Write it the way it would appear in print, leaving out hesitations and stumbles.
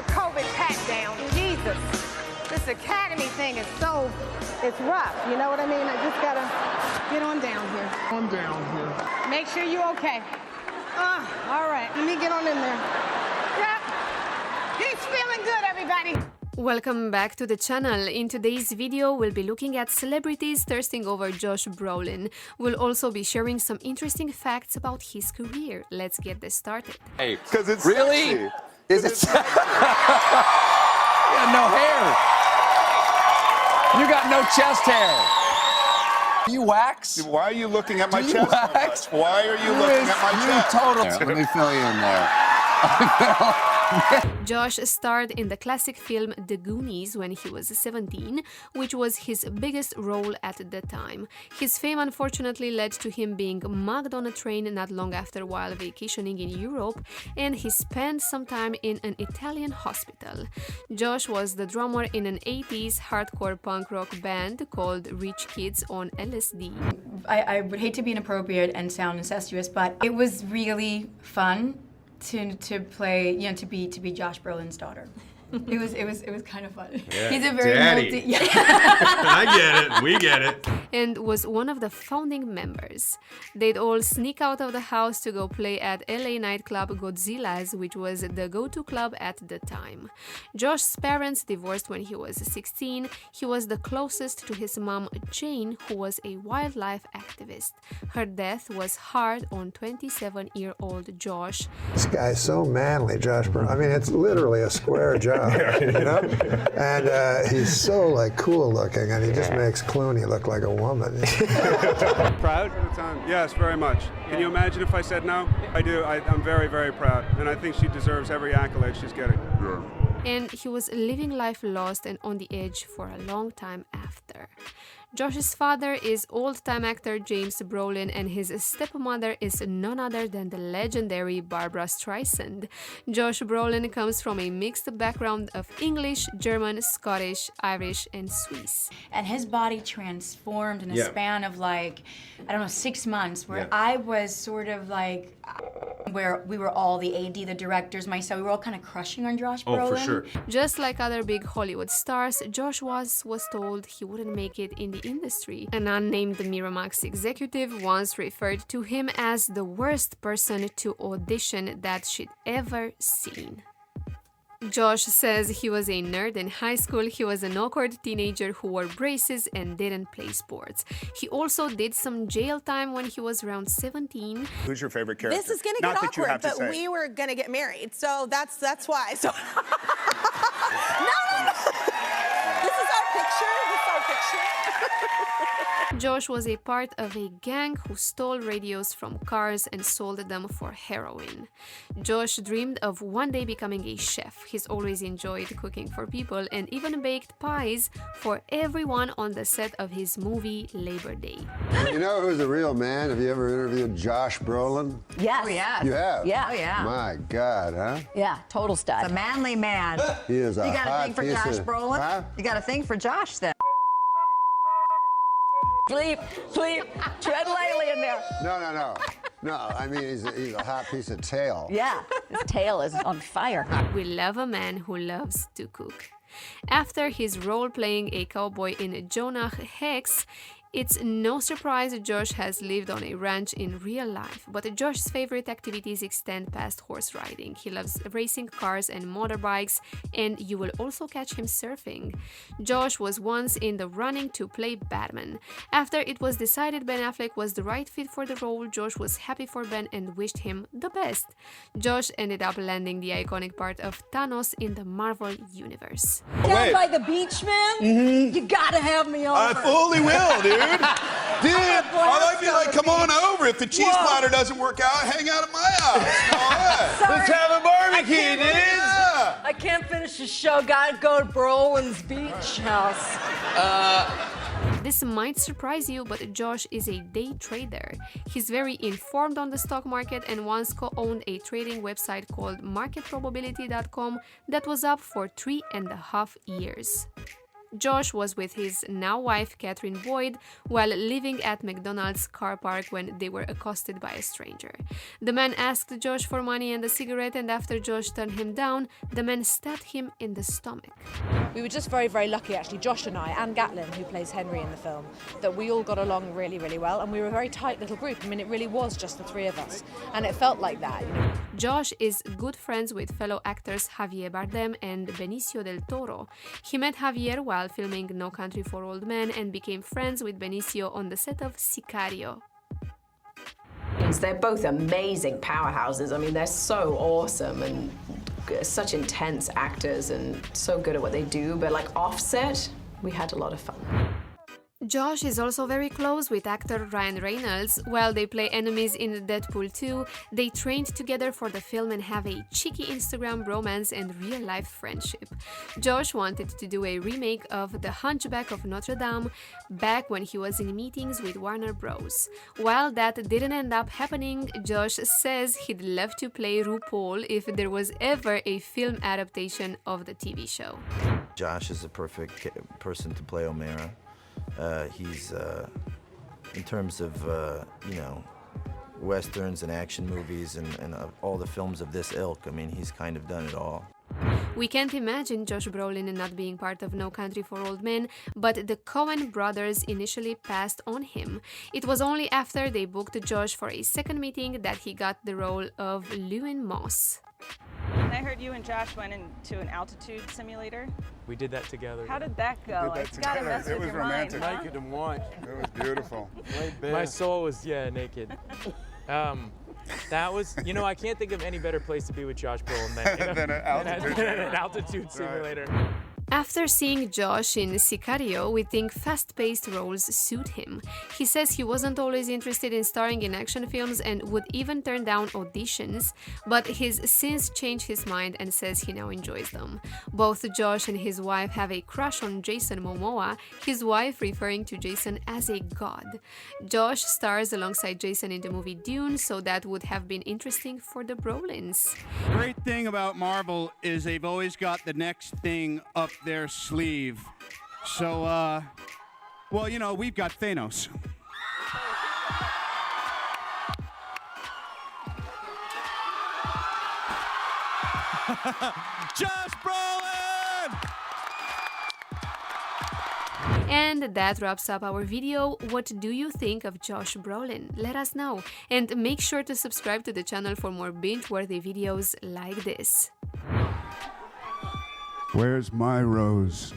little COVID pat down. Jesus. This Academy thing is it's rough. You know what I mean? I just gotta get on down here. Make sure you're okay. All right. Let me get on in there. Yep. He's feeling good, everybody. Welcome back to the channel. In today's video, we'll be looking at celebrities thirsting over Josh Brolin. We'll also be sharing some interesting facts about his career. Let's get this started. Hey, Because it's really? sexy. Is it? You got no hair. You got no chest hair. You wax? Why are you looking at my Do you chest so wax? much? Why are you looking at my chest? Totally. Let me fill you in there. Josh starred in the classic film The Goonies when he was 17, which was his biggest role at the time. His fame unfortunately led to him being mugged on a train not long after while vacationing in Europe, and he spent some time in an Italian hospital. Josh was the drummer in an 80s hardcore punk rock band called Rich Kids on LSD. I would hate to be inappropriate and sound incestuous, but it was really fun to play, to be Josh Brolin's daughter. It was kind of fun. Yeah. He's a very Daddy. I get it. We get it. And was one of the founding members. They'd all sneak out of the house to go play at LA nightclub Godzilla's, which was the go-to club at the time. Josh's parents divorced when he was 16. He was the closest to his mom, Jane, who was a wildlife activist. Her death was hard on 27-year-old Josh. This guy's so manly, Josh Brolin. I mean, it's literally a square job, you know? And he's so, cool looking, and he just makes Clooney look like a woman. Proud? Yes, very much. Can you imagine if I said no? I do. I'm very, very proud. And I think she deserves every accolade she's getting. And he was living life lost and on the edge for a long time after. Josh's father is old-time actor James Brolin, and his stepmother is none other than the legendary Barbra Streisand. Josh Brolin comes from a mixed background of English, German, Scottish, Irish, and Swiss. And his body transformed in a span of 6 months, where Yeah. I was sort of where we were all the AD, the directors, myself, we were all kind of crushing on Josh Brolin. Oh, for sure. Just like other big Hollywood stars, Josh was told he wouldn't make it in the industry. An unnamed Miramax executive once referred to him as the worst person to audition that she'd ever seen. Josh says he was a nerd in high school. He was an awkward teenager who wore braces and didn't play sports. He also did some jail time when he was around 17. Who's your favorite character? This is gonna Not get that you awkward, have to but say. we were gonna get married, so that's why. So no. This is our picture. Josh was a part of a gang who stole radios from cars and sold them for heroin. Josh dreamed of one day becoming a chef. He's always enjoyed cooking for people and even baked pies for everyone on the set of his movie Labor Day. You know who's a real man? Have you ever interviewed Josh Brolin? Yes. Oh, yeah. You have? Yeah. Oh, yeah. My God, huh? Yeah, total stud. A manly man. He is a You got a hot thing for piece Josh of- Brolin? Huh? You got a thing for Josh then? Bleep, tread lightly in there. No. No, I mean, he's a hot piece of tail. Yeah, his tail is on fire. We love a man who loves to cook. After his role playing a cowboy in Jonah Hex, it's no surprise Josh has lived on a ranch in real life, but Josh's favorite activities extend past horse riding. He loves racing cars and motorbikes, and you will also catch him surfing. Josh was once in the running to play Batman. After it was decided Ben Affleck was the right fit for the role, Josh was happy for Ben and wished him the best. Josh ended up landing the iconic part of Thanos in the Marvel Universe. Down by the beach, man? You gotta have me over. I fully will, dude. Dude, I'd be like, come on over. If the cheese platter doesn't work out, hang out at my house. Let's have a barbecue, dude. I can't finish the show. Gotta go to Brolin's beach house. This might surprise you, but Josh is a day trader. He's very informed on the stock market and once co-owned a trading website called marketprobability.com that was up for 3.5 years. Josh was with his now wife Catherine Boyd while living at McDonald's car park when they were accosted by a stranger. The man asked Josh for money and a cigarette, and after Josh turned him down, the man stabbed him in the stomach. We were just very, very lucky, actually, Josh and I, and Gatlin, who plays Henry in the film, that we all got along really, really well, and we were a very tight little group. I mean, it really was just the three of us, and it felt like that, you know. Josh is good friends with fellow actors Javier Bardem and Benicio del Toro. He met Javier while filming No Country for Old Men and became friends with Benicio on the set of Sicario. They're both amazing powerhouses. I mean, they're so awesome and such intense actors and so good at what they do, but like offset, we had a lot of fun. Josh is also very close with actor Ryan Reynolds. While they play enemies in Deadpool 2, they trained together for the film and have a cheeky Instagram bromance and real-life friendship. Josh wanted to do a remake of The Hunchback of Notre Dame back when he was in meetings with Warner Bros. While that didn't end up happening, Josh says he'd love to play RuPaul if there was ever a film adaptation of the TV show. Josh is a perfect person to play O'Mara. He's, in terms of, you know, westerns and action movies and all the films of this ilk, I mean, he's kind of done it all. We can't imagine Josh Brolin not being part of No Country for Old Men, but the Coen brothers initially passed on him. It was only after they booked Josh for a second meeting that he got the role of Lewin Moss. And I heard you and Josh went into an altitude simulator. We did that together. How did that go? It's got to mess with your mind, huh? Naked and white. It was beautiful. My soul was, naked. That was, you know, I can't think of any better place to be with Josh Brolin than an altitude simulator. After seeing Josh in Sicario, we think fast-paced roles suit him. He says he wasn't always interested in starring in action films and would even turn down auditions, but he's since changed his mind and says he now enjoys them. Both Josh and his wife have a crush on Jason Momoa, his wife referring to Jason as a god. Josh stars alongside Jason in the movie Dune, so that would have been interesting for the Brolins. Great thing about Marvel is they've always got the next thing up their sleeve. So, well, you know, we've got Thanos. Josh Brolin! And that wraps up our video. What do you think of Josh Brolin? Let us know. And make sure to subscribe to the channel for more binge-worthy videos like this. Where's my rose?